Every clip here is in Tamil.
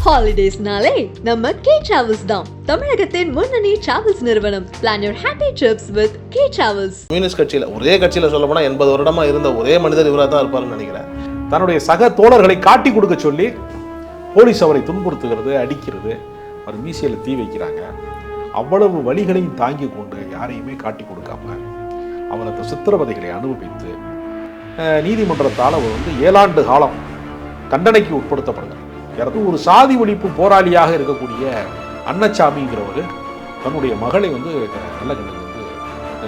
ஹாலிடேஸ்னாலே நம்ம கே டிராவல்ஸ் தான். தமிழகத்தின் முன்னணி டிராவல்ஸ் நிறுவனம். Plan your happy trips with K travels. Communist கட்சியில் ஒரே கட்சியில் சொல்ல போனால் 80 வருடமா இருந்த ஒரே மனிதர் இவராக தான் இருப்பாருன்னு நினைக்கிறேன். தன்னுடைய சக தோழர்களை காட்டி கொடுக்க சொல்லி போலீஸ் அவரை துன்புறுத்துகிறது, அடிக்கிறது, அவர் மீசையில் தீ வைக்கிறாங்க. அவ்வளவு வழிகளையும் தாங்கி கொண்டு யாரையுமே காட்டி கொடுக்காம அவர் அந்த சித்திரவதைகளை அனுபவித்து நீதிமன்றத்தால் அவர் 7 ஆண்டு காலம் தண்டனைக்கு உட்படுத்தப்படுகிறார். ஒரு சாதி ஒழிப்பு போராளியாக இருக்கக்கூடிய அன்னச்சாமிங்கிறவர் தன்னுடைய மகளை நல்லகண்ணுக்கு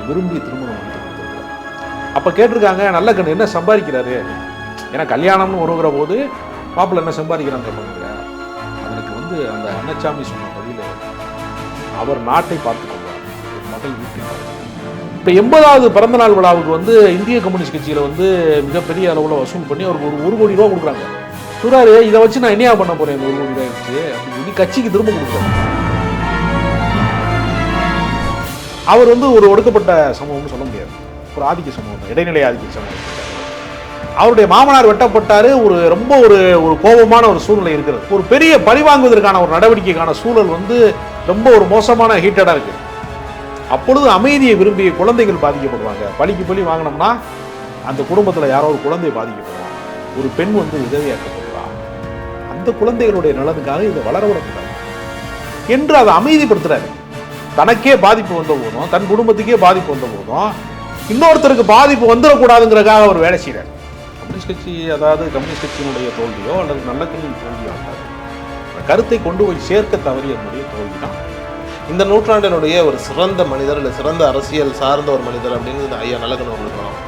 விரும்பி திருமணம் பண்ணி கொடுத்துருக்காரு. அப்போ கேட்டிருக்காங்க, நல்லகண்ணு என்ன சம்பாதிக்கிறாரு? ஏன்னா கல்யாணம்னு வருகிற போது மாப்பிள்ளை என்ன சம்பாதிக்கிறான்னு கேட்பாங்க. அதற்கு அந்த அன்னச்சாமி சொன்ன பதில், அவர் நாட்டை பார்த்துக் கொள்வார், மகள் வீட்டில். இப்போ 80வது பிறந்தநாள் விழாவுக்கு இந்திய கம்யூனிஸ்ட் கட்சியில் மிகப்பெரிய அளவில் வசூல் பண்ணி அவருக்கு 1 கோடி ரூபா கொடுக்குறாங்க. சொல்றாரு, இதை வச்சு நான் என்னையா பண்ண போறேன், 1 கோடி ரூபாய் வச்சு அப்படின்னு கட்சிக்கு திரும்ப கொடுக்குறாரு. அவர் ஒரு ஒடுக்கப்பட்ட சமூகம்னு சொல்ல முடியாது, ஒரு ஆதிக்க சமூகம் தான், இடைநிலை ஆதிக்க சமூகம். அவருடைய மாமனார் வெட்டப்பட்டாரு. ரொம்ப ஒரு கோபமான ஒரு சூழ்நிலை இருக்கிறது. ஒரு பெரிய பழிவாங்குவதற்கான ஒரு நடவடிக்கைக்கான சூழல் ரொம்ப ஒரு மோசமான ஹீட்டடா இருக்கு. அப்பொழுது அமைதியை விரும்பிய குழந்தைகள் பாதிக்கப்படுவாங்க. பழிக்கு பழி வாங்கினோம்னா அந்த குடும்பத்தில் யாரோ ஒரு குழந்தை பாதிக்கப்படுவாங்க. ஒரு பெண் விதவையாக்கப்படுவா. அந்த குழந்தைகளுடைய நலனுக்காக இதை வளரவிடக்கூடாது என்று அதை அமைதிப்படுத்துறாரு. தனக்கே பாதிப்பு வந்த போதும், தன் குடும்பத்துக்கே பாதிப்பு வந்த போதும், இன்னொருத்தருக்கு பாதிப்பு வந்துடக்கூடாதுங்கிறதுக்காக அவர் வேலை செய்கிறார். கம்யூனிஸ்ட் கட்சி, அதாவது கம்யூனிஸ்ட் கட்சியினுடைய தோல்வியோ அல்லது நல்லக்கண்ணின் தோல்வியோ ஆகாது. கருத்தை கொண்டு போய் சேர்க்க தவறியனுடைய தோல்வி தான். இந்த நூற்றாண்டினுடைய ஒரு சிறந்த மனிதர் இல்லை சிறந்த அரசியல் சார்ந்த ஒரு மனிதர் அப்படின்னு ஐயா நல்லகண்ணு அவர்களுக்கு வரும்.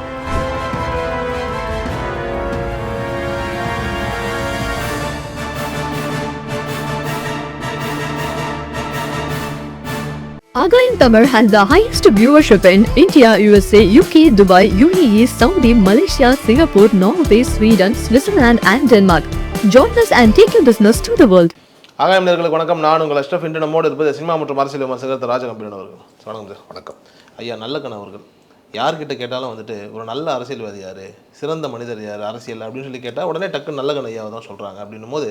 Again, Tamil has the highest viewership in India, USA, UK, Dubai, UAE, Saudi, Malaysia, Singapore, Norway, Sweden, Switzerland and Denmark. Join us and take your business to the world. ஆகாயம் நேயர்களுக்கு வணக்கம். நான் உங்கள் அஷ்ரஃப். இன்று நம்மோடு இருப்பது சினிமா மற்றும் அரசியல் விமர்சகர் ராஜகம்பீரன் அவர்கள். வணக்கம் சார். வணக்கம் ஐயா நல்லகண்ணு அவர்கள். யார்கிட்ட கேட்டாலும் ஒரு நல்ல அரசியல்வாதி யார், சிறந்த மனிதர் யார் அரசியல் அப்படின்னு சொல்லி கேட்டால் உடனே டக்கு நல்லகண்ணு ஐயாவை தான் சொல்கிறாங்க. அப்படின்னும் போது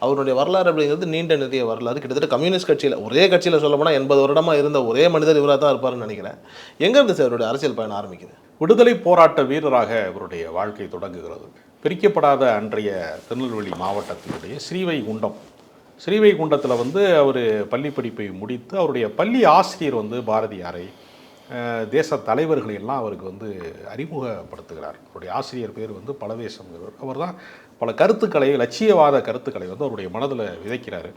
அவருடைய வரலாறு அப்படிங்கிறது நீண்ட நிறைய வரலாறு. கிட்டத்தட்ட கம்யூனிஸ்ட் கட்சியில் ஒரே கட்சியில் சொல்ல போனால் 80 வருடமாக இருந்த ஒரே மனிதர் இவராக தான் இருப்பாருன்னு நினைக்கிறேன். எங்கேருந்து சார் இவருடைய அரசியல் பயணம் ஆரம்பிக்குது? விடுதலை போராட்ட வீரராக இவருடைய வாழ்க்கை தொடங்குகிறது. பிரிக்கப்படாத அன்றைய திருநெல்வேலி மாவட்டத்தினுடைய ஸ்ரீவைகுண்டத்தில் அவர் பள்ளி படிப்பை முடித்து அவருடைய பள்ளி ஆசிரியர் பாரதியாரை, தேச தலைவர்களை எல்லாம் அவருக்கு அறிமுகப்படுத்துகிறார். அவருடைய ஆசிரியர் பேர் பலவேசம்ங்கிறவர். அவர் தான் பல கருத்துக்களை, லட்சியவாத கருத்துக்களை அவருடைய மனதில் விதைக்கிறார்.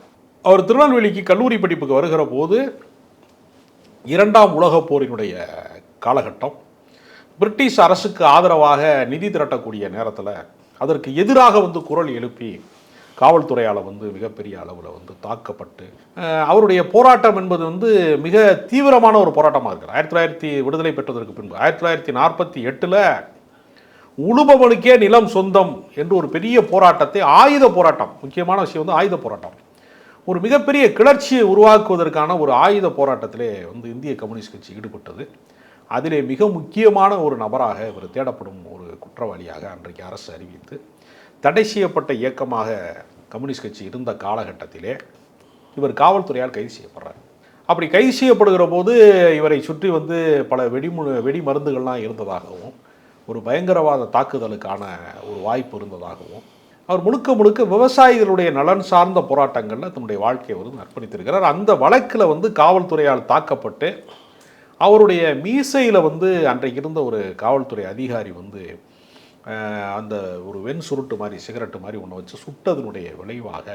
அவர் திருநெல்வேலிக்கு கல்லூரி படிப்புக்கு வருகிற போது 2ஆம் உலகப் போரினுடைய காலகட்டம். பிரிட்டிஷ் அரசுக்கு ஆதரவாக நிதி திரட்டக்கூடிய நேரத்தில் அதற்கு எதிராக குரல் எழுப்பி காவல்துறையால் மிகப்பெரிய அளவில் தாக்கப்பட்டு அவருடைய போராட்டம் என்பது மிக தீவிரமான ஒரு போராட்டமாக இருக்குது. 1900 விடுதலை பெற்றதற்கு பின்பு 1948 உழுபவனுக்கே நிலம் சொந்தம் என்று ஒரு பெரிய போராட்டத்தை, ஆயுத போராட்டம், முக்கியமான விஷயம் ஆயுத போராட்டம், ஒரு மிகப்பெரிய கிளர்ச்சியை உருவாக்குவதற்கான ஒரு ஆயுத போராட்டத்திலே இந்திய கம்யூனிஸ்ட் கட்சி ஈடுபட்டது. அதிலே மிக முக்கியமான ஒரு நபராக இவர் தேடப்படும் ஒரு குற்றவாளியாக அன்றைக்கு அரசு அறிவித்து தடை செய்யப்பட்ட இயக்கமாக கம்யூனிஸ்ட் கட்சி இருந்த காலகட்டத்திலே இவர் காவல்துறையால் கைது செய்யப்படுறார். அப்படி கைது செய்யப்படுகிற போது இவரை சுற்றி பல வெடி மருந்துகள்லாம் இருந்ததாகவும், ஒரு பயங்கரவாத தாக்குதலுக்கான ஒரு வாய்ப்பு இருந்ததாகவும், அவர் முழுக்க விவசாயிகளுடைய நலன் சார்ந்த போராட்டங்களில் தன்னுடைய வாழ்க்கையை அர்ப்பணித்திருக்கிறார். அந்த வழக்கில் காவல்துறையால் தாக்கப்பட்டு அவருடைய மீசையில் அன்றைக்கு இருந்த ஒரு காவல்துறை அதிகாரி அந்த ஒரு வெண் சுருட்டு மாதிரி, சிகரெட்டு மாதிரி ஒன்று வச்சு சுட்டதனுடைய விளைவாக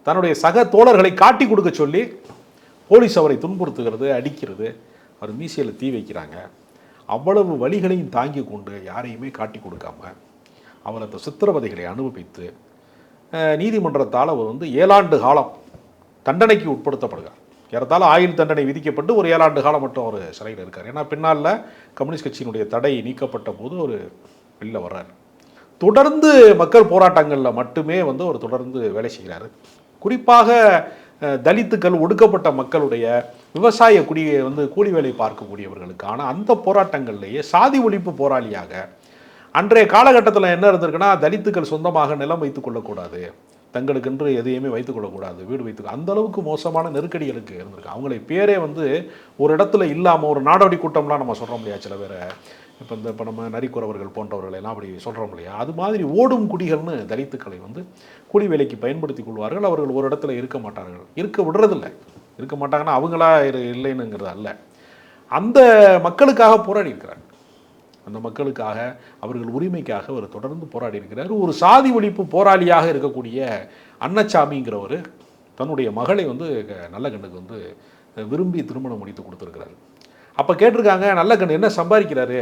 தன்னுடைய சக தோழர்களை காட்டி கொடுக்க சொல்லி போலீஸ் அவரை துன்புறுத்துகிறது, அடிக்கிறது, அவர் மீசையில் தீ வைக்கிறாங்க. அவ்வளவு வழிகளையும் தாங்கி கொண்டு யாரையுமே காட்டி கொடுக்காம அவர் அந்த சித்திரவதைகளை அனுபவித்து நீதிமன்றத்தால் அவர் 7 ஆண்டு காலம் தண்டனைக்கு உட்படுத்தப்படுகிறார். ஏறத்தாழ ஆயுள் தண்டனை விதிக்கப்பட்டு ஒரு 7 ஆண்டு காலம் மட்டும் அவர் சிறையில் இருக்கார். ஏன்னா பின்னால் கம்யூனிஸ்ட் கட்சியினுடைய தடை நீக்கப்பட்ட போது ஒரு வெளில வர்றார். தொடர்ந்து மக்கள் போராட்டங்களில் மட்டுமே அவர் தொடர்ந்து வேலை செய்கிறார். குறிப்பாக தலித்துக்கள், ஒடுக்கப்பட்ட மக்களுடைய விவசாய கூலி வேலை பார்க்கக்கூடியவர்களுக்கான அந்த போராட்டங்கள்லேயே சாதி ஒழிப்பு போராளியாக அன்றைய காலகட்டத்தில் என்ன இருந்திருக்குன்னா, தலித்துக்கள் சொந்தமாக நிலம் வைத்துக் கொள்ளக்கூடாது, தங்களுக்கென்று எதையுமே வைத்துக்கொள்ளக்கூடாது, வீடு அந்த அளவுக்கு மோசமான நெருக்கடிகளுக்கு இருந்திருக்கு. அவங்களை பேரே வந்து ஒரு இடத்துல இல்லாமல் ஒரு நாடோடி கூட்டம்லாம் நம்ம சொல்கிறோம் இல்லையா, சில பேரை இப்போ நம்ம நரிக்குறவர்கள் போன்றவர்கள் எல்லாம் அப்படி சொல்கிறோம் இல்லையா, அது மாதிரி ஓடும் குடிகள்னு தலித்துக்களை வந்து கூலி வேலைக்கு பயன்படுத்தி கொள்வார்கள். அவர்கள் ஒரு இடத்துல இருக்க மாட்டார்கள், இருக்க விடுறதில்லை. இருக்க மாட்டாங்கன்னா அவங்களா இல்லைன்னுங்கிறது அல்ல, அந்த மக்களுக்காக போராடி இருக்கிறார். அந்த மக்களுக்காக, அவர்கள் உரிமைக்காக அவர் தொடர்ந்து போராடி இருக்கிறார். ஒரு சாதி ஒழிப்பு போராளியாக இருக்கக்கூடிய அன்னச்சாமிங்கிறவர் தன்னுடைய மகளை வந்து நல்லகண்ணுக்கு வந்து விரும்பி திருமணம் முடித்து கொடுத்துருக்கிறாரு. அப்போ கேட்டிருக்காங்க, நல்லகண்ணு என்ன சம்பாதிக்கிறாரு,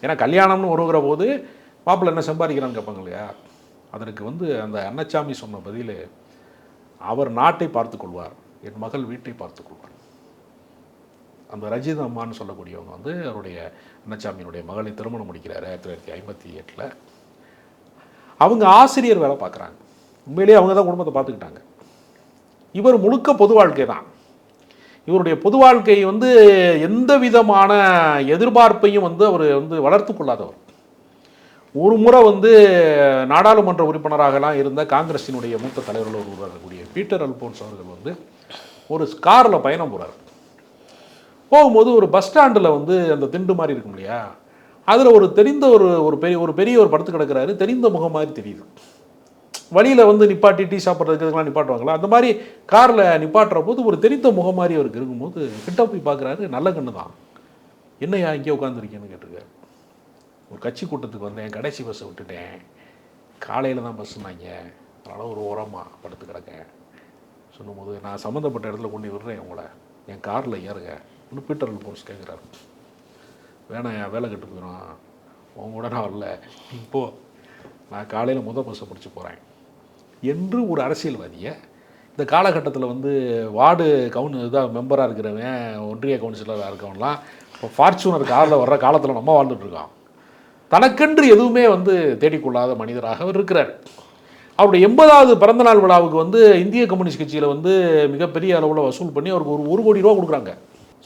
ஏன்னா கல்யாணம்னு வருகிற போது மாப்பிள்ளை என்ன சம்பாதிக்கிறான்னு கேட்பாங்க இல்லையா. அதற்கு வந்து அந்த அன்னச்சாமி சொன்ன பதில், அவர் நாட்டை பார்த்து கொள்வார், என் மகள் வீட்டை பார்த்து கொள்வார். அந்த ரஜித் அம்மான்னு சொல்லக்கூடியவங்க வந்து அவருடைய அன்னச்சாமியினுடைய மகளை திருமணம் முடிக்கிறார் 1958. அவங்க ஆசிரியர் வேலை பார்க்குறாங்க. உண்மையிலேயே அவங்க தான் குடும்பத்தை பார்த்துக்கிட்டாங்க. இவர் முழுக்க பொது வாழ்க்கை தான். இவருடைய பொது வாழ்க்கை வந்து எந்த விதமான எதிர்பார்ப்பையும் வந்து அவர் வந்து வளர்த்து கொள்ளாதவர். ஒரு முறை வந்து நாடாளுமன்ற உறுப்பினராகலாம் இருந்த காங்கிரஸினுடைய மூத்த தலைவர்கள் ஒருவராக இருக்கக்கூடிய பீட்டர் அல்போன்ஸ் அவர்கள் வந்து ஒரு காரில் பயணம் போகிறார். போகும்போது ஒரு பஸ் ஸ்டாண்டில் வந்து அந்த திண்டு மாதிரி இருக்கும் இல்லையா, அதில் ஒரு தெரிந்த ஒரு பெரிய ஒரு படுத்து கிடக்கிறாரு, தெரிந்த முகம் மாதிரி தெரியுது. வழியில் வந்து நிப்பாட்டி டீ சாப்பிட்றதுக்கு நிப்பாட்டுவாங்களா, அந்த மாதிரி காரில் நிப்பாட்டுற போது ஒரு தெரிந்த முகம் மாதிரி அவருக்கு இருக்கும்போது கிட்ட போய் பார்க்குறாரு, நல்லகண்ணு தான். என்னையா இங்கே உட்காந்துருக்கேன்னு கேட்டிருக்காரு. ஒரு கட்சி கூட்டத்துக்கு வந்தேன், கடைசி பஸ்ஸை விட்டுட்டேன், காலையில் தான் பஸ்ஸுனாங்க, அதனால் ஒரு ஓரமாக படுத்து கிடக்கேன் சொல்லும்போது, நான் சம்மந்தப்பட்ட இடத்துல கொண்டு விடுறேன் உங்களை, என் காரில் ஏறுங்க இன்னும் பீட்டர் அல்போன்ஸ் கேட்குறாரு. வேணாம், என் வேலை கெட்டு போயிடும், உங்க கூட நான் வரல, இப்போது நான் காலையில் பஸ்ஸை பிடிச்சி போகிறேன் என்று ஒரு அரசியல்வாதியை இந்த காலகட்டத்தில் வந்து வார்டு இதாக மெம்பராக இருக்கிறவன், ஒன்றிய கவுன்சிலராக இருக்கவன்லாம் இப்போ ஃபார்ச்சூனர் காரில் வர்ற காலத்தில் நம்ம வாழ்ந்துட்டுருக்கோம். தனக்கென்று எதுவுமே வந்து தேடிக்கொள்ளாத மனிதராக அவர் இருக்கிறார். அவருடைய 80வது பிறந்தநாள் விழாவுக்கு வந்து இந்திய கம்யூனிஸ்ட் கட்சியில் வந்து மிகப்பெரிய அளவில் வசூல் பண்ணி அவருக்கு ஒரு கோடி ரூபா கொடுக்குறாங்க.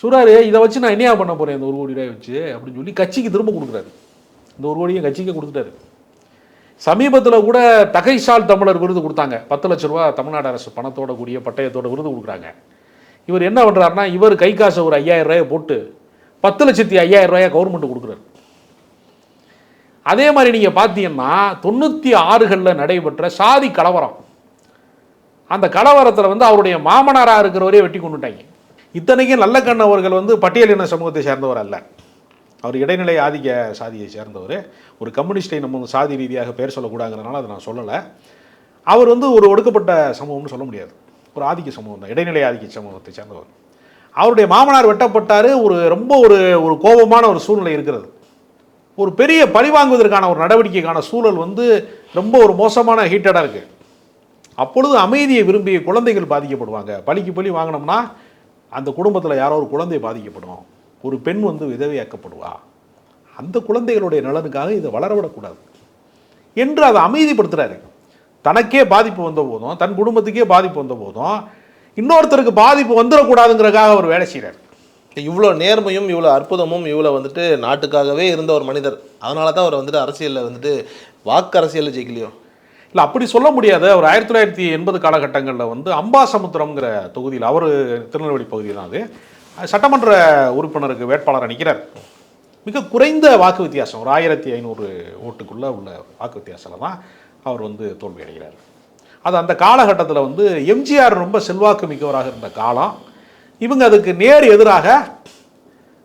சொல்கிறாரு, இதை வச்சு நான் என்னையா பண்ண போகிறேன் இந்த 1 கோடி ரூபாய் வச்சு அப்படின்னு சொல்லி கட்சிக்கு திரும்ப கொடுக்குறாரு. இந்த 1 கோடியை கட்சிக்கு கொடுத்துட்டாரு. சமீபத்தில் கூட தகைசால் தமிழர் விருது கொடுத்தாங்க. 10 லட்ச ரூபா தமிழ்நாடு அரசு பணத்தோட கூடிய பட்டயத்தோட விருது கொடுக்குறாங்க. இவர் என்ன பண்ணுறாருன்னா, இவர் கை காசை ஒரு 5000 ரூபாயை போட்டு 10,50,000 ரூபாயை கவர்மெண்ட் கொடுக்குறாரு. அதே மாதிரி நீங்கள் பார்த்தீங்கன்னா 96களில் நடைபெற்ற சாதி கலவரம், அந்த கலவரத்தில் வந்து அவருடைய மாமனாராக இருக்கிறவரே வெட்டி கொண்டுட்டாங்க. இத்தனைக்கும் நல்லகண்ணு அவர்கள் வந்து பட்டியலின சமூகத்தை சேர்ந்தவர் அல்ல, அவர் இடைநிலை ஆதிக்க சாதியை சேர்ந்தவர். ஒரு கம்யூனிஸ்டை நம்ம சாதி ரீதியாக பேர் சொல்லக்கூடாதுங்கிறதுனால அதை நான் சொல்லலை. அவர் வந்து ஒரு ஒடுக்கப்பட்ட சமூகம்னு சொல்ல முடியாது, ஒரு ஆதிக்க சமூகம் தான், இடைநிலை ஆதிக்க சமூகத்தை சேர்ந்தவர். அவருடைய மாமனார் வெட்டப்பட்டார். ரொம்ப ஒரு கோபமான ஒரு சூழ்நிலை இருக்கிறது. ஒரு பெரிய பழிவாங்குவதற்கான ஒரு நடவடிக்கைக்கான சூழல் வந்து ரொம்ப ஒரு மோசமான ஹீட்டடாக இருக்குது. அப்பொழுது அமைதியை விரும்பிய குழந்தைகள் பாதிக்கப்படுவாங்க. பழிக்கு பழி வாங்கினோம்னா அந்த குடும்பத்தில் யாரோ ஒரு குழந்தை பாதிக்கப்படும், ஒரு பெண் வந்து விதவையாக்கப்படுவா, அந்த குழந்தைகளுடைய நலனுக்காக இதை வளரவிடக்கூடாது என்று அதை அமைதிப்படுத்துகிறாரு. தனக்கே பாதிப்பு வந்த போதும், தன் குடும்பத்துக்கே பாதிப்பு வந்த போதும், இன்னொருத்தருக்கு பாதிப்பு வந்துடக்கூடாதுங்கிறதுக்காக அவர் வேலை செய்கிறார். இவ்வளோ நேர்மையும் இவ்வளோ அற்புதமும் இவ்வளோ வந்துட்டு நாட்டுக்காகவே இருந்த ஒரு மனிதர், அதனால தான் அவர் வந்துட்டு அரசியலில் வந்துட்டு வாக்கு அரசியலில் ஜெயிக்கலையோ? இல்லை, அப்படி சொல்ல முடியாது. அவர் 1980 காலகட்டங்களில் வந்து அம்பாசமுத்திரம்ங்கிற தொகுதியில், அவர் திருநெல்வேலி பகுதியில் தான், அது சட்டமன்ற உறுப்பினருக்கு வேட்பாளராக நிற்கிறார். மிக குறைந்த வாக்கு வித்தியாசம், ஒரு 1500 ஓட்டுக்குள்ளே உள்ள வாக்கு வித்தியாசத்தில் தான் அவர் வந்து தோல்வி அடைகிறார். அது அந்த காலகட்டத்தில் வந்து எம்ஜிஆர் ரொம்ப செல்வாக்கு மிக்கவராக இருந்த காலம். இவங்க அதுக்கு நேர் எதிராக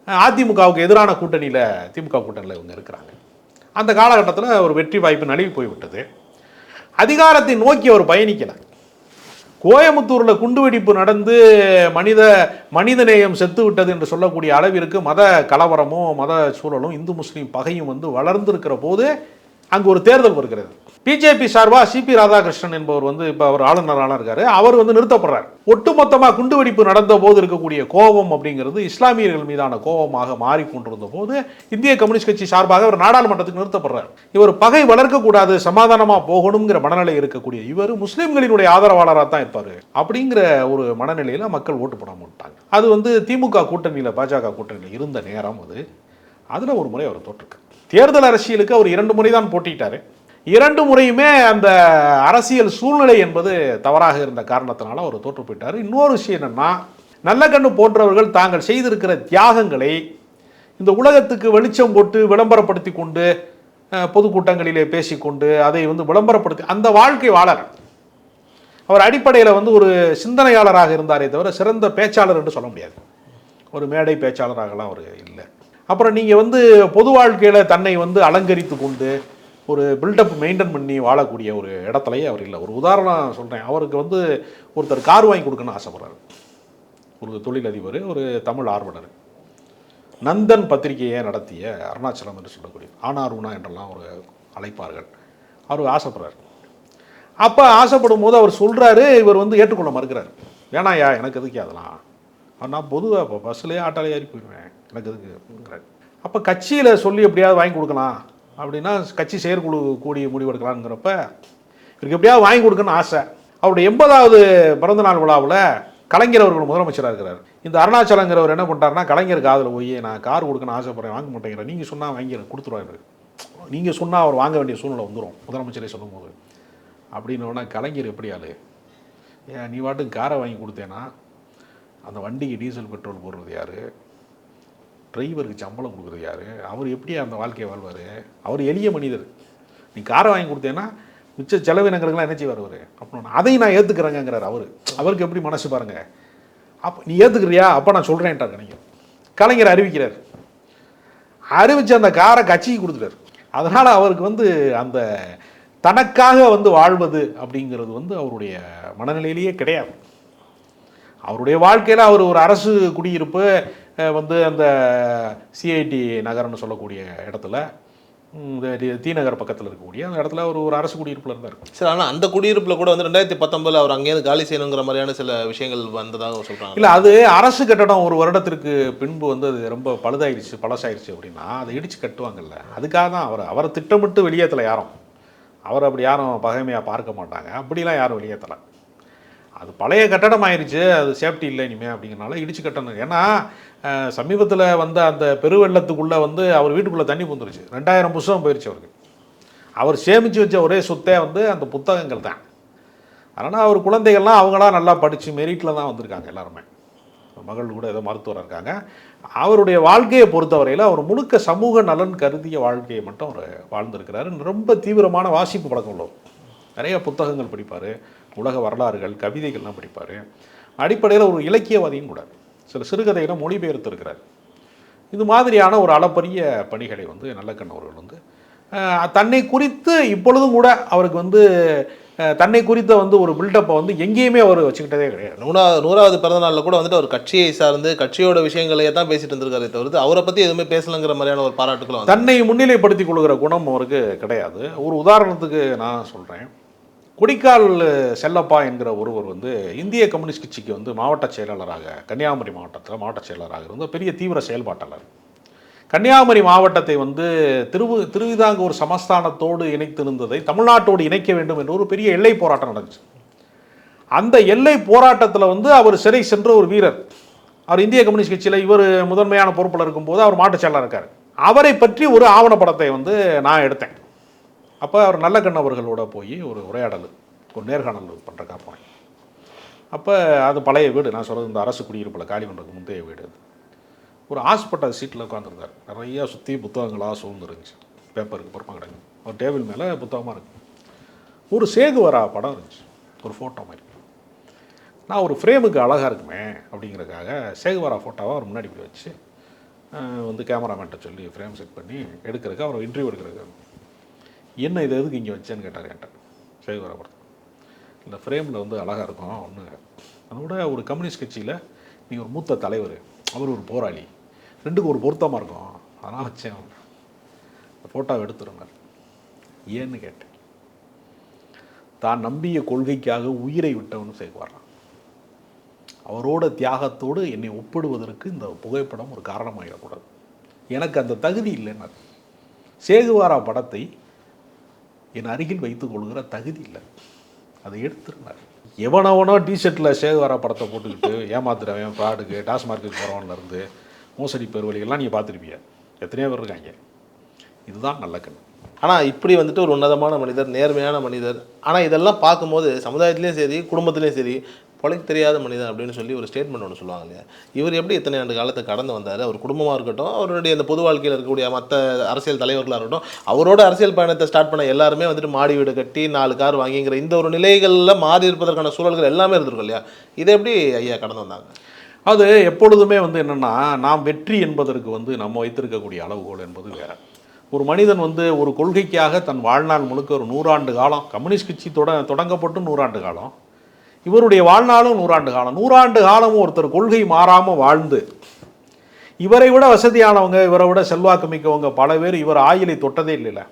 அதிமுகவுக்கு எதிரான கூட்டணியில், திமுக கூட்டணியில் இவங்க இருக்கிறாங்க. அந்த காலகட்டத்தில் ஒரு வெற்றி வாய்ப்பு நழுவி போய்விட்டது. அதிகாரத்தை நோக்கி அவர் பயணிக்கலை. கோயமுத்தூரில் குண்டுவெடிப்பு நடந்து மனித நேயம் செத்து விட்டது என்று சொல்லக்கூடிய அளவிற்கு மத கலவரமும் மத சூழலும் இந்து முஸ்லீம் பகையும் வந்து வளர்ந்திருக்கிற போது அங்கு ஒரு தேர்தல் வருகிறது. பிஜேபி சார்பாக சிபி ராதாகிருஷ்ணன் என்பவர் வந்து இப்போ அவர் ஆளுநராக இருக்காரு, அவர் வந்து நிறுத்தப்படுறார். ஒட்டுமொத்தமாக குண்டுவெடிப்பு நடந்த போது இருக்கக்கூடிய கோபம் அப்படிங்கிறது இஸ்லாமியர்கள் மீதான கோபமாக மாறிக்கொண்டிருந்த போது இந்திய கம்யூனிஸ்ட் கட்சி சார்பாக அவர் நாடாளுமன்றத்துக்கு நிறுத்தப்படுறார். இவர் பகை வளர்க்கக்கூடாது, சமாதானமாக போகணுங்கிற மனநிலை இருக்கக்கூடிய இவர் முஸ்லீம்களினுடைய ஆதரவாளராக தான் இருப்பார் அப்படிங்கிற ஒரு மனநிலையில் மக்கள் ஓட்டு போட மாட்டாங்க. அது வந்து திமுக கூட்டணியில், பாஜக கூட்டணியில் இருந்த நேரம் அது. அதில் ஒரு முறை அவர் தோற்றுக்கு தேர்தல் அரசியலுக்கு அவர் 2 முறை தான் போட்டிட்டார். 2 முறையுமே அந்த அரசியல் சூழ்நிலை என்பது தவறாக இருந்த காரணத்தினால அவர் தோற்று போயிட்டார். இன்னொரு விஷயம் என்னன்னா, நல்லக்கண்ணு போன்றவர்கள் தாங்கள் செய்திருக்கிற தியாகங்களை இந்த உலகத்துக்கு வெளிச்சம் போட்டு விளம்பரப்படுத்தி கொண்டு பொதுக்கூட்டங்களிலே பேசிக்கொண்டு அதை விளம்பரப்படுத்தி அந்த வாழ்க்கை வாழற. அவர் அடிப்படையில் ஒரு சிந்தனையாளராக இருந்தாரே தவிர சிறந்த பேச்சாளர் என்று சொல்ல முடியாது. ஒரு மேடை பேச்சாளராகலாம் அவர் இல்லை. அப்புறம் நீங்கள் பொது வாழ்க்கையில் தன்னை அலங்கரித்து கொண்டு ஒரு பில்டப் மெயின்டைன் பண்ணி வாழக்கூடிய ஒரு இடத்துலையே அவர் இல்லை. ஒரு உதாரணம் சொல்கிறேன். அவருக்கு ஒருத்தர் கார் வாங்கி கொடுக்கணும்னு ஆசைப்படுறாரு. ஒரு தொழிலதிபர், ஒரு தமிழ் ஆர்வலர். நந்தன் பத்திரிகையை நடத்திய அருணாச்சலம் என்று சொல்லக்கூடிய ஆனார்வுனா என்றெல்லாம் ஒரு அழைப்பார்கள். அவர் ஆசைப்படுறார். அப்போ ஆசைப்படும் போது அவர் சொல்கிறாரு, இவர் ஏற்றுக்கொள்ள மறுக்கிறார். வேணாயா, எனக்கு எதுக்கு அதெல்லாம், நான் பொதுவாக இப்போ பஸ்ஸுலேயே ஆட்டாலே ஏறி போயிடுவேன், எனக்கு எதுக்குங்கிறார். அப்போ கட்சியில் சொல்லி எப்படியாவது வாங்கி கொடுக்கலாம் அப்படின்னா கட்சி செயற்குழு கூடி முடிவெடுக்கலாங்கிறப்ப இவருக்கு எப்படியாவது வாங்கி கொடுக்கணும்னு ஆசை. அவருடைய 80வது பிறந்தநாள் விழாவில் கலைஞர் அவர்கள் முதலமைச்சராக இருக்கிறார். இந்த அருணாச்சலங்கிறவர் என்ன பண்ணுறாருன்னா, கலைஞர் காதில் போய் நான் கார் கொடுக்கணும்னு ஆசைப்படுறேன், வாங்க மாட்டேங்கிறேன், நீங்கள் சொன்னால் வாங்கி கொடுத்துருவாரு, நீங்கள் சொன்னால் அவர் வாங்க வேண்டிய சூழ்நிலை வந்துடும் முதலமைச்சரே சொல்லும்போது அப்படின்னோடனே கலைஞர் எப்படி ஆளு, ஏன் நீ வாட்டுக்கு காரை வாங்கி கொடுத்தேன்னா அந்த வண்டிக்கு டீசல் பெட்ரோல் போடுறது யார், டிரைவருக்கு சம்பளம் கொடுக்குறது யார், அவர் எப்படி அந்த வாழ்க்கையை வாழ்வார், அவர் எளிய மனிதர், நீ காரை வாங்கி கொடுத்தேன்னா மிச்ச செலவினங்களுக்கெல்லாம் என்ன செய்வார் அவர், அப்படின்னு அதையும் நான் ஏற்றுக்கிறேங்கிறார். அவருக்கு எப்படி மனசு பாருங்க. அப்போ நீ ஏற்றுக்கிறியா, அப்போ நான் சொல்கிறேன்ட்டார் கலைஞர். கலைஞர் அறிவிக்கிறார். அறிவித்து அந்த காரை கட்சிக்கு கொடுத்துட்டார். அதனால் அவருக்கு அந்த தனக்காக வாழ்வது அப்படிங்கிறது அவருடைய மனநிலையிலேயே கிடையாது. அவருடைய வாழ்க்கையில் அவர் ஒரு அரசு குடியிருப்பு அந்த சிஐடி நகர்னு சொல்லக்கூடிய இடத்துல, தி நகர் பக்கத்தில் இருக்கக்கூடிய அந்த இடத்துல ஒரு அரசு குடியிருப்பில் இருந்தார். சரி, ஆனால் அந்த குடியிருப்பில் கூட 2019 அவர் அங்கேயிருந்து காலி செய்யணுங்கிற மாதிரியான சில விஷயங்கள் வந்ததாக சொல்கிறாங்க. இல்லை, அது அரசு கட்டடம் ஒரு வருடத்திற்கு பின்பு அது ரொம்ப பழசாயிருச்சு அப்படின்னா அதை இடித்து கட்டுவாங்கல்ல, அதுக்காக தான் அவரை திட்டமிட்டு வெளியேற்றலை யாரும். அவர் அப்படி யாரும் பகைமையாக பார்க்க மாட்டாங்க, அப்படிலாம் யாரும் வெளியேற்றலை. அது பழைய கட்டடம் ஆயிடுச்சு, அது சேஃப்டி இல்லை இனிமேல் அப்படிங்கிறனால இடிச்சு கட்டணும். ஏன்னா சமீபத்தில் அந்த பெருவெள்ளத்துக்குள்ளே அவர் வீட்டுக்குள்ளே தண்ணி பூந்துருச்சு, 2000 புத்தகம் போயிடுச்சு அவருக்கு. அவர் சேமித்து வச்ச ஒரே சொத்தே அந்த புத்தகங்கள் தான். அதனால் அவர் குழந்தைகள்லாம் அவங்களாம் நல்லா படித்து மெரிட்டில் தான் வந்திருக்காங்க எல்லாருமே. மகள் கூட ஏதோ மருத்துவராக இருக்காங்க. அவருடைய வாழ்க்கையை பொறுத்தவரையில் அவர் முழுக்க சமூக நலன் கருதிய வாழ்க்கையை மட்டும் அவர் வாழ்ந்திருக்கிறாரு. ரொம்ப தீவிரமான வாசிப்பு பழக்கம் உள்ளவர். நிறைய புத்தகங்கள் படிப்பார், உலக வரலாறுகள், கவிதைகள்லாம் படிப்பார். அடிப்படையில் ஒரு இலக்கியவாதியும் கூட. சில சிறுகதைகளை மொழிபெயர்த்து இருக்கிறார். இது மாதிரியான ஒரு அளப்பரிய பணிகளை நல்லக்கண் அவர்கள் தன்னை குறித்து இப்பொழுதும் கூட அவருக்கு தன்னை குறித்த ஒரு பில்டப்பை எங்கேயுமே அவர் வச்சுக்கிட்டதே கிடையாது. 100வது பிறந்தநாளில் கூட ஒரு கட்சியை சார்ந்து கட்சியோட விஷயங்களையே தான் பேசிட்டு இருந்திருக்காரு தவிர்த்து அவரை பற்றி எதுவுமே பேசலைங்கிற மாதிரியான ஒரு பாராட்டுகளும் தன்னை முன்னிலைப்படுத்திக் கொள்கிற குணம் அவருக்கு கிடையாது. ஒரு உதாரணத்துக்கு நான் சொல்கிறேன். கொடிக்கால் செல்லப்பா என்கிற ஒருவர் இந்திய கம்யூனிஸ்ட் கட்சிக்கு மாவட்ட செயலாளராக, கன்னியாகுமரி மாவட்டத்தில் மாவட்ட செயலாளராக இருந்த பெரிய தீவிர செயல்பாட்டாளர். கன்னியாகுமரி மாவட்டத்தை திருவிதாங்கூர் சமஸ்தானத்தோடு இணைத்திருந்ததை தமிழ்நாட்டோடு இணைக்க வேண்டும் என்ற ஒரு பெரிய எல்லை போராட்டம் நடந்துச்சு. அந்த எல்லை போராட்டத்தில் அவர் சிறை சென்ற ஒரு வீரர். அவர் இந்திய கம்யூனிஸ்ட் கட்சியில் இவர் முதன்மையான பொறுப்பில் இருக்கும்போது அவர் மாவட்ட செயலாளர் இருக்கார். அவரை பற்றி ஒரு ஆவணப்படத்தை நான் எடுத்தேன். அப்போ அவர் நல்லக்கண் அவர்களோட போய் ஒரு உரையாடல், ஒரு நேர்காணல் பண்ணுறக்கா போனேன். அப்போ அது பழைய வீடு, நான் சொல்கிறது இந்த அரசு குடியிருப்பில் காலி பண்ணுறதுக்கு முந்தைய வீடு. அது ஒரு ஹாஸ்பிட்டல் சீட்டில் உட்காந்துருந்தார். நிறையா சுற்றி புத்தகங்களாக சூழ்ந்துருந்துச்சு, பேப்பருக்கு பொறுப்பாக கிடக்கு. ஒரு டேபிள் மேலே புத்தகமாக இருக்குது. ஒரு சேகுவரா படம் இருந்துச்சு, ஒரு ஃபோட்டோ மாதிரி. நான் ஒரு ஃப்ரேமுக்கு அழகாக இருக்குமே அப்படிங்கிறதுக்காக சேகுவரா ஃபோட்டோவை அவர் முன்னாடி போய் வச்சு கேமராமேன்ட்ட சொல்லி ஃப்ரேம் செட் பண்ணி எடுக்கிறதுக்கு, அவர் இன்டர்வியூ எடுக்கிறதுக்கு, என்ன இது எதுக்கு இங்கே வச்சேன்னு கேட்டார் என்கிட்ட. சேகுவரா படம் இந்த ஃப்ரேமில் அழகாக இருக்கும் ஒன்று, அதோட ஒரு கம்யூனிஸ்ட் கட்சியில் நீ ஒரு மூத்த தலைவர், அவர் ஒரு போராளி, ரெண்டுக்கும் ஒரு பொருத்தமாக இருக்கும், அதெல்லாம் வச்சேன். அந்த ஃபோட்டோவை எடுத்துருந்தார். ஏன்னு கேட்டேன். தான் நம்பிய கொள்கைக்காக உயிரை விட்டவனு சேகுவாரான். அவரோட தியாகத்தோடு என்னை ஒப்பிடுவதற்கு இந்த புகைப்படம் ஒரு காரணமாகிடக்கூடாது, எனக்கு அந்த தகுதி இல்லைன்னா. சேகுவாரா படத்தை என் அருகில் வைத்துக் கொள்கிற தகுதி இல்லை, அதை எடுத்துருந்தார். எவனவனோ டிஷர்ட்டில் சேகுவாரா படத்தை போட்டுக்கிட்டு ஏமாத்துறவன், ஃப்ராடுக்கு, டாஸ்மார்க்குக்கு போகிறவன்லேருந்து மோசடி பெருவழிகள்லாம் நீங்கள் பார்த்துருப்பீங்க. எத்தனையோ பேர் இருக்காங்க. இதுதான் நல்லக்கண். ஆனால் இப்படி வந்துட்டு ஒரு உன்னதமான மனிதர், நேர்மையான மனிதர், ஆனால் இதெல்லாம் பார்க்கும்போது சமுதாயத்துலேயும் சரி குடும்பத்துலேயும் சரி பொழைக்க தெரியாத மனிதன் அப்படின்னு சொல்லி ஒரு ஸ்டேட்மெண்ட் ஒன்று சொல்லுவாங்க இல்லையா? இவர் எப்படி இத்தனை ஆண்டு காலத்தை கடந்து வந்தார்? அவர் குடும்பமாக இருக்கட்டும், அவருடைய அந்த பொது வாழ்க்கையில் இருக்கக்கூடிய மற்ற அரசியல் தலைவர்களாக இருக்கட்டும், அவரோட அரசியல் பயணத்தை ஸ்டார்ட் பண்ண எல்லாருமே வந்துட்டு மாடி வீடு கட்டி 4 கார் வாங்கிங்கிற இந்த ஒரு நிலைகளில் மாறி இருப்பதற்கான சூழல்கள் எல்லாமே இருந்திருக்கும் இல்லையா? இதை எப்படி ஐயா கடந்து வந்தாங்க? அது எப்பொழுதுமே வந்து என்னென்னா, நாம் வெற்றி என்பதற்கு வந்து நம்ம வைத்திருக்கக்கூடிய அளவுகோல் என்பது வேறு. ஒரு மனிதன் வந்து ஒரு கொள்கைக்காக தன் வாழ்நாள் முழுக்க ஒரு 100 ஆண்டு காலம், கம்யூனிஸ்ட் கட்சி தொடங்கப்பட்டு 100 ஆண்டு காலம், இவருடைய வாழ்நாளும் 100 ஆண்டு காலம், 100 ஆண்டு காலமும் ஒருத்தர் கொள்கை மாறாமல் வாழ்ந்து, இவரை விட வசதியானவங்க, இவரை விட செல்வாக்கு மிக்கவங்க பல பேர் இவர் ஆயுளை தொட்டதே இல்லைல்ல.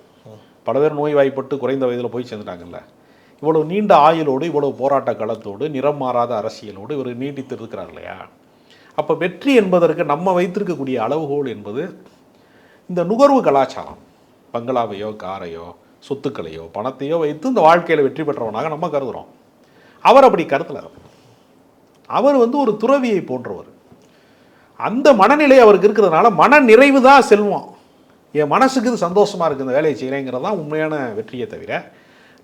பல பேர் நோய்வாய்ப்பட்டு குறைந்த வயதில் போய் சேர்ந்துட்டாங்கல்ல. இவ்வளவு நீண்ட ஆயுளோடு, இவ்வளவு போராட்ட களத்தோடு, நிறம் மாறாத அரசியலோடு இவர் நீட்டித்து இருக்கிறார் இல்லையா? அப்போ வெற்றி என்பதற்கு நம்ம வைத்திருக்கக்கூடிய அளவுகோல் என்பது இந்த நுகர்வு கலாச்சாரம். பங்களாவையோ, காரையோ, சொத்துக்களையோ, பணத்தையோ வைத்து இந்த வாழ்க்கையில் வெற்றி பெற்றவனாக நம்ம கருதுகிறோம். அவர் அப்படி கருத்தில், அவர் வந்து ஒரு துறவியை போன்றவர். அந்த மனநிலை அவருக்கு இருக்கிறதுனால மன நிறைவு தான் செல்வம். என் மனசுக்கு இது சந்தோஷமாக இருக்குது, இந்த வேலையை செய்கிறேங்கிறது தான் உண்மையான வெற்றியை தவிர,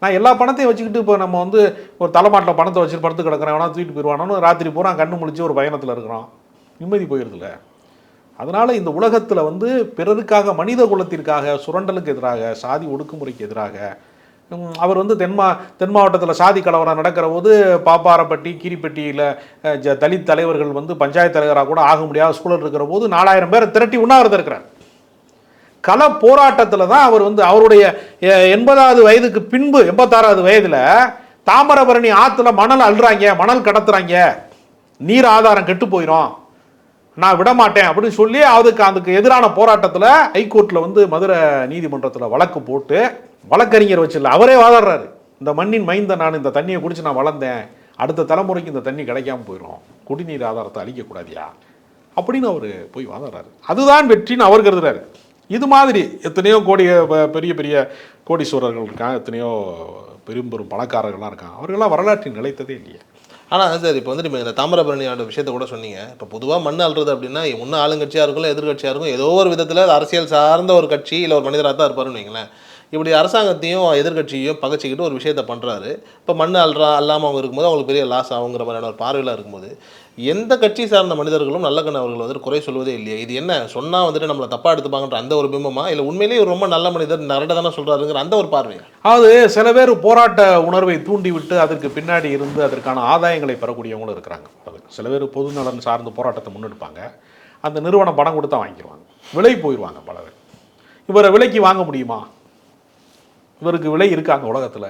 நான் எல்லா பணத்தையும் வச்சுக்கிட்டு இப்போ நம்ம வந்து ஒரு தலைமாட்டில் பணத்தை வச்சுட்டு படுத்து கிடக்கிறேன், வேணா தூக்கிட்டு போயிடுவானு ராத்திரி பூரா கண்ணு முழிச்சு ஒரு பயணத்தில் இருக்கிறோம், நிம்மதி போயிடுதுல்ல. அதனால் இந்த உலகத்தில் வந்து பிறருக்காக, மனித குலத்திற்காக, சுரண்டலுக்கு எதிராக, சாதி ஒடுக்குமுறைக்கு எதிராக, அவர் வந்து தென் மாவட்டத்தில் சாதி கலவரம் நடக்கிற போது பாப்பாரப்பட்டி, கீரிப்பட்டியில் தலித் தலைவர்கள் வந்து பஞ்சாயத்து தலைவராக கூட ஆக முடியாத சூழல் இருக்கிற போது 4000 பேரை திரட்டி உண்ணாவிரதம் இருக்கிறார். கள போராட்டத்தில் தான் அவர் வந்து அவருடைய 80வது வயதுக்கு பின்பு, 86வது வயதில் தாமிரபரணி ஆற்றுல மணல் அள்ளுறாங்க, மணல் கடத்துறாங்க, நீர் ஆதாரம் கெட்டு போயிடும், நான் விடமாட்டேன் அப்படின்னு சொல்லி அதுக்கு எதிரான போராட்டத்தில் ஹைகோர்ட்டில் வந்து மதுரை நீதிமன்றத்தில் வழக்கு போட்டு, வழக்கறிஞர் வச்சிடல, அவரே வாதாடுறாரு. இந்த மண்ணின் மைந்த நான், இந்த தண்ணியை குடிச்சு நான் வளர்ந்தேன், அடுத்த தலைமுறைக்கு இந்த தண்ணி கிடைக்காம போயிடும், குடிநீர் ஆதாரத்தை அழிக்கக்கூடாதியா அப்படின்னு அவர் போய் வாதாடுறாரு. அதுதான் வெற்றின்னு அவர் கருதுறாரு. இது மாதிரி எத்தனையோ பெரிய பெரிய கோடீஸ்வரர்கள் இருக்காங்க, எத்தனையோ பெரும் பெரும் பணக்காரர்கள்லாம் இருக்காங்க, அவர்கள்லாம் வரலாற்றில் நிலைத்ததே இல்லையே. ஆனால் சார், இப்போ வந்துட்டு இந்த தாமிரபரணி ஆண்டு விஷயத்தை கூட சொன்னீங்க. இப்போ பொதுவாக மண் அள்ளுறது அப்படின்னா முன்ன ஆளுங்கட்சியாக இருக்கும், எதிர்கட்சியாக இருக்கும், ஏதோ ஒரு விதத்தில் அரசியல் சார்ந்த ஒரு கட்சி இல்லை ஒரு மனிதராக தான் இருப்பாருன்னு வைங்களேன். இப்படி அரசாங்கத்தையும் எதிர்கட்சியையும் பகச்சிக்கிட்டு ஒரு விஷயத்தை பண்ணுறாரு. இப்போ மண் அல்லாமல் அவங்க இருக்கும்போது அவங்களுக்கு பெரிய லாஸ் ஆகுங்கிற மாதிரியான ஒரு பார்வையில் இருக்கும்போது, எந்த கட்சி சார்ந்த மனிதர்களும் நல்லக்கண்ண அவர்கள் வந்துட்டு குறை சொல்வதே இல்லையா? இது என்ன சொன்னால் வந்துட்டு நம்மளை தப்பாக எடுத்துப்பாங்கன்ற அந்த ஒரு பிம்பமா, இல்லை உண்மையிலேயே ரொம்ப நல்ல மனிதர் நரட தானே சொல்கிறாருங்கிற அந்த ஒரு பார்வையா? அது சில பேர் போராட்ட உணர்வை தூண்டிவிட்டு அதற்கு பின்னாடி இருந்து அதற்கான ஆதாயங்களை பெறக்கூடியவங்களும் இருக்கிறாங்க. சில பேர் பொது நலன் சார்ந்த போராட்டத்தை முன்னெடுப்பாங்க, அந்த நிறுவனம் பணம் கொடுத்தா வாங்கிடுவாங்க, விலை போயிடுவாங்க. பல பேர் இவரை விலைக்கு வாங்க முடியுமா? இவருக்கு விலை இருக்காங்க உலகத்தில்,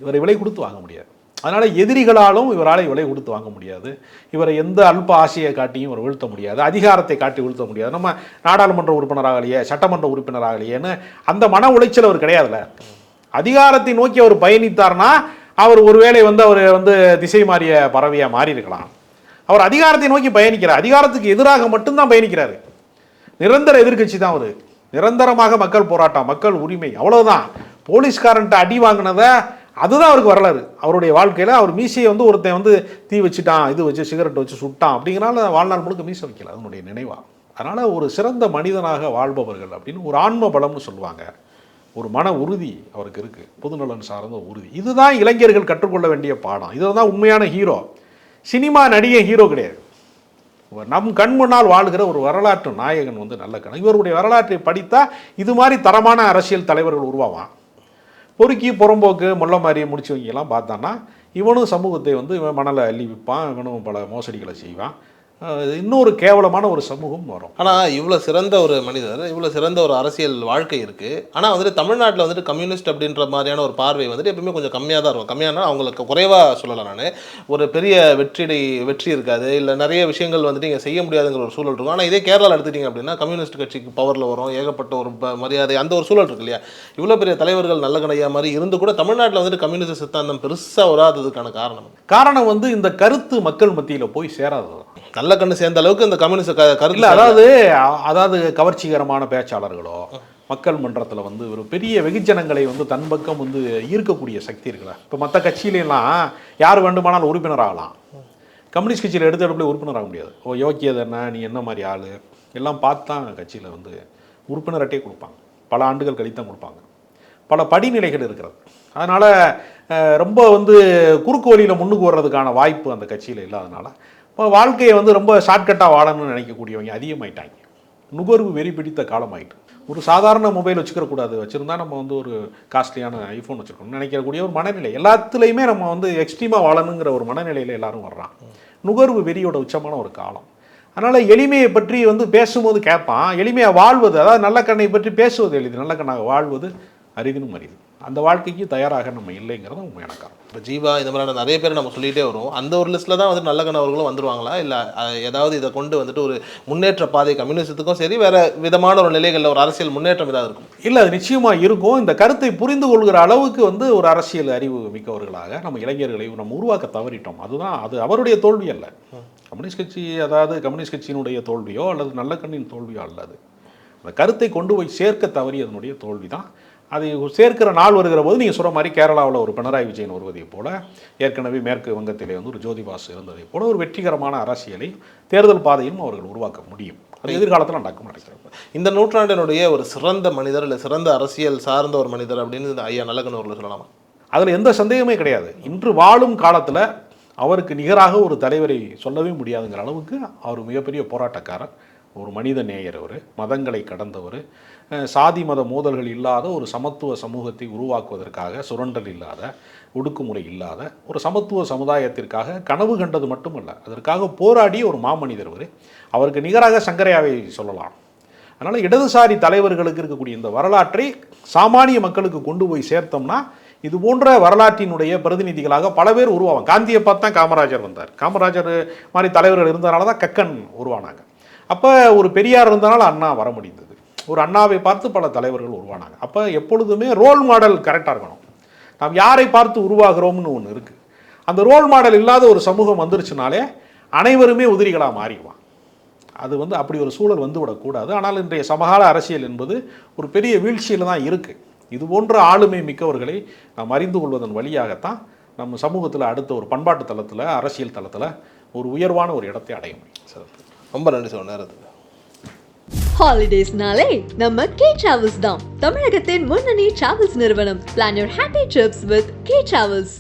இவரை விலை கொடுத்து வாங்க முடியாது. அதனால் எதிரிகளாலும் இவரால் விலை கொடுத்து வாங்க முடியாது. இவரை எந்த அல்ப ஆசையை காட்டியும் இவர் வீழ்த்த முடியாது, அதிகாரத்தை காட்டி வீழ்த்த முடியாது. நம்ம நாடாளுமன்ற உறுப்பினராகலையே, சட்டமன்ற உறுப்பினராகலையேன்னு அந்த மன உளைச்சல் அவர் கிடையாதுல்ல. அதிகாரத்தை நோக்கி அவர் பயணித்தார்னா அவர் ஒருவேளை வந்து அவர் வந்து திசை மாறிய பறவையாக மாறி இருக்கலாம். அவர் அதிகாரத்தை நோக்கி பயணிக்கிறார், அதிகாரத்துக்கு எதிராக மட்டும்தான் பயணிக்கிறாரு. நிரந்தர எதிர்கட்சி தான் அவர். நிரந்தரமாக மக்கள் போராட்டம், மக்கள் உரிமை, அவ்வளவுதான். போலீஸ்காரன்ட்ட அடி வாங்கினதை அதுதான் அவருக்கு வரலாறு. அவருடைய வாழ்க்கையில் அவர் மீசையை வந்து ஒருத்தன் வந்து தீ வச்சுட்டான், இது வச்சு சிகரெட் வச்சு சுட்டான் அப்படிங்கிறனால வாழ்நாள் முழுக்க மீசை வைக்கல, அதனுடைய நினைவா. அதனால் ஒரு சிறந்த மனிதனாக வாழ்பவர்கள் அப்படின்னு ஒரு ஆன்ம பலம்னு சொல்லுவாங்க, ஒரு மன உறுதி அவருக்கு இருக்குது, பொதுநலன் சார்ந்த உறுதி. இதுதான் இளைஞர்கள் கற்றுக்கொள்ள வேண்டிய பாடம். இதுதான் உண்மையான ஹீரோ. சினிமா நடிகை ஹீரோ கிடையாது, நம் கண் முன்னால் வாழ்கிற ஒரு வரலாற்று நாயகன் வந்து நல்ல கணக்கு. இவருடைய வரலாற்றை படித்தா இது மாதிரி தரமான அரசியல் தலைவர்கள் உருவாவான். பொறுக்கி புறம்போக்கு முல்லை மாதிரி முடிச்சவங்கெல்லாம் பார்த்தான்னா இவனும் சமூகத்தை வந்து இவன் மணலை அள்ளி விற்பான், இவனும் பல மோசடிகளை செய்வான், இன்னொரு கேவலமான ஒரு சமூகம் வரும். ஆனால் இவ்வளோ சிறந்த ஒரு மனிதர், இவ்வளோ சிறந்த ஒரு அரசியல் வாழ்க்கை இருக்குது. ஆனால் வந்துட்டு தமிழ்நாட்டில் வந்துட்டு கம்யூனிஸ்ட் அப்படின்ற மாதிரியான ஒரு பார்வை வந்துட்டு எப்பவுமே கொஞ்சம் கம்மியாக தான் இருக்கும். கம்மியானா அவங்களுக்கு குறைவாக சொல்லலை நான். ஒரு பெரிய வெற்றி இருக்காது, இல்லை நிறைய விஷயங்கள் வந்துட்டு இங்கே செய்ய முடியாதுங்கிற ஒரு சூழல் இருக்கும். ஆனால் இதே கேரளாவில் எடுத்துட்டிங்க அப்படின்னா கம்யூனிஸ்ட் கட்சிக்கு பவரில் வரும், ஏகப்பட்ட ஒரு மரியாதை, அந்த ஒரு சூழல் இருக்கு இல்லையா? இவ்வளோ பெரிய தலைவர்கள் நல்ல கணையா மாதிரி இருந்து கூட தமிழ்நாட்டில் வந்துட்டு கம்யூனிஸ்ட் சித்தாந்தம் பெருசாக வராததுக்கான காரணம் வந்து இந்த கருத்து மக்கள் மத்தியில் போய் சேராதது. நல்ல கண்ணு சேர்ந்த அளவுக்கு இந்த கம்யூனிஸ்ட் கருத்து, அதாவது கவர்ச்சிகரமான பேச்சாளர்களோ மக்கள் மன்றத்தில் வந்து ஒரு பெரிய வெகுஜனங்களை வந்து தன் பக்கம் வந்து ஈர்க்கக்கூடிய சக்தி இருக்குல்ல. இப்போ மற்ற கட்சியிலாம் யார் வேண்டுமானாலும் உறுப்பினர் ஆகலாம், கம்யூனிஸ்ட் கட்சியில் எடுத்து உறுப்பினர் ஆக முடியாது. யோக்கியது என்ன, நீ என்ன மாதிரி ஆள் எல்லாம் பார்த்து தான் கட்சியில் வந்து உறுப்பினர் அட்டையே கொடுப்பாங்க. பல ஆண்டுகள் கழித்தான் கொடுப்பாங்க. பல படிநிலைகள் இருக்கிறது. அதனால் ரொம்ப வந்து குறுக்கு வழியில் முன்னுக்கு வர்றதுக்கான வாய்ப்பு அந்த கட்சியில் இல்லாதனால இப்போ வாழ்க்கையை வந்து ரொம்ப ஷார்ட்கட்டாக வாழணும்னு நினைக்கக்கூடியவங்க அதிகமாயிட்டாங்க. நுகர்வு வெறி பிடித்த காலமாயிட்டு. ஒரு சாதாரண மொபைல் வச்சுக்கிறக்கூடாது, வச்சுருந்தா நம்ம வந்து ஒரு காஸ்ட்லியான ஐஃபோன் வச்சுருக்கணும்னு நினைக்கக்கூடிய ஒரு மனநிலை. எல்லாத்துலேயுமே நம்ம வந்து எக்ஸ்ட்ரீமாக வாழணுங்கிற ஒரு மனநிலையில் எல்லாரும் வர்றான். நுகர்வு வெறியோட உச்சமான ஒரு காலம். அதனால் எளிமையை பற்றி வந்து பேசும்போது கேட்பான், எளிமையாக வாழ்வது, அதாவது நல்ல கண்ணை பற்றி பேசுவது எளிது, நல்ல கண்ணாக வாழ்வது அரிதினும் அரிது. அந்த வாழ்க்கைக்கு தயாராக நம்ம இல்லைங்கிறது உண்மையான காரணம். இப்போ ஜீவா இந்த மாதிரியான நிறைய பேர் நம்ம சொல்லிகிட்டே வரும். அந்த ஒரு லிஸ்ட்டில் தான் வந்து நல்ல கணவர்களும் வந்துருவாங்களா, இல்லை ஏதாவது இதை கொண்டு வந்துட்டு ஒரு முன்னேற்ற பாதை கம்யூனிசத்துக்கும் சரி வேறு விதமான ஒரு நிலைகளில் ஒரு அரசியல் முன்னேற்றம் ஏதாவது இருக்கும்? இல்லை, அது நிச்சயமாக இருக்கும். இந்த கருத்தை புரிந்து கொள்கிற அளவுக்கு வந்து ஒரு அரசியல் அறிவு மிக்கவர்களாக நம்ம இளைஞர்களை நம்ம உருவாக்க தவறிட்டோம். அதுதான், அது அவருடைய தோல்வி அல்ல. கம்யூனிஸ்ட் கட்சி, அதாவது கம்யூனிஸ்ட் கட்சியினுடைய தோல்வியோ அல்லது நல்ல கண்ணின் தோல்வியோ அல்லது அந்த கருத்தை கொண்டு போய் சேர்க்க தவறி அதனுடைய தோல்வி தான். அதை சேர்க்கிற நாள் வருகிற போது நீங்கள் சொல்கிற மாதிரி கேரளாவில் ஒரு பினராயி விஜயன் வருவதை போல, ஏற்கனவே மேற்கு வங்கத்திலே வந்து ஒரு ஜோதிபாஸ் இருந்ததை போல ஒரு வெற்றிகரமான அரசியலை தேர்தல் பாதையும் அவர்கள் உருவாக்க முடியும். அது எதிர்காலத்தில் நடக்கும் நினைக்கிறேன். இந்த நூற்றாண்டினுடைய ஒரு சிறந்த மனிதர் இல்லை சிறந்த அரசியல் சார்ந்த ஒரு மனிதர் அப்படின்னு ஐயா நல்லகண்ணு அவர்கள் சொல்லலாமா? அதில் எந்த சந்தேகமே கிடையாது. இன்று வாழும் காலத்தில் அவருக்கு நிகராக ஒரு தலைவரை சொல்லவே முடியாதுங்கிற அளவுக்கு அவர் மிகப்பெரிய போராட்டக்காரர், ஒரு மனித நேயர், அவர் மதங்களை கடந்தவர், சாதி மத மோதல்கள் இல்லாத ஒரு சமத்துவ சமூகத்தை உருவாக்குவதற்காக சுரண்டல் இல்லாத, ஒடுக்குமுறை இல்லாத ஒரு சமத்துவ சமுதாயத்திற்காக கனவு கண்டது மட்டுமல்ல, அதற்காக போராடிய ஒரு மாமனிதர் அவர். அவருக்கு நிகராக சங்கரையாவை சொல்லலாம். அதனால் இடதுசாரி தலைவர்களுக்கு இருக்கக்கூடிய இந்த வரலாற்றை சாமானிய மக்களுக்கு கொண்டு போய் சேர்த்தோம்னா இது போன்ற வரலாற்றினுடைய பிரதிநிதிகளாக பல பேர் உருவாவாங்க. காந்தியை பார்த்து தான் காமராஜர் வந்தார். காமராஜர் மாதிரி தலைவர்கள் இருந்ததுனால தான் கக்கன் உருவானாங்க. அப்போ ஒரு பெரியார் இருந்தனால அண்ணா வர முடிந்தது. ஒரு அண்ணாவை பார்த்து பல தலைவர்கள் உருவானாங்க. அப்போ எப்பொழுதுமே ரோல் மாடல் கரெக்டாக இருக்கணும். நாம் யாரை பார்த்து உருவாகிறோம்னு ஒன்று இருக்குது. அந்த ரோல் மாடல் இல்லாத ஒரு சமூகம் வந்துருச்சுனாலே அனைவருமே உதிரிகளாக மாறிடுவான். அது வந்து அப்படி ஒரு சூழல் வந்து விடக்கூடாது. ஆனால் இன்றைய சமகால அரசியல் என்பது ஒரு பெரிய வீழ்ச்சியில் தான் இருக்குது. இது போன்ற ஆளுமை மிக்கவர்களை நாம் அறிந்து கொள்வதன் வழியாகத்தான் நம்ம சமூகத்தில் அடுத்த ஒரு பண்பாட்டு தளத்தில், அரசியல் தளத்தில் ஒரு உயர்வான ஒரு இடத்தை அடைய முடியும். சார், ரொம்ப நன்றி சார் நேரத்துக்கு. ஹாலிடேஸ்னாலே நம்ம கே டிராவல்ஸ் தான். தமிழகத்தின் முன்னணி டிராவல்ஸ் நிறுவனம். Plan your happy trips with K Travels.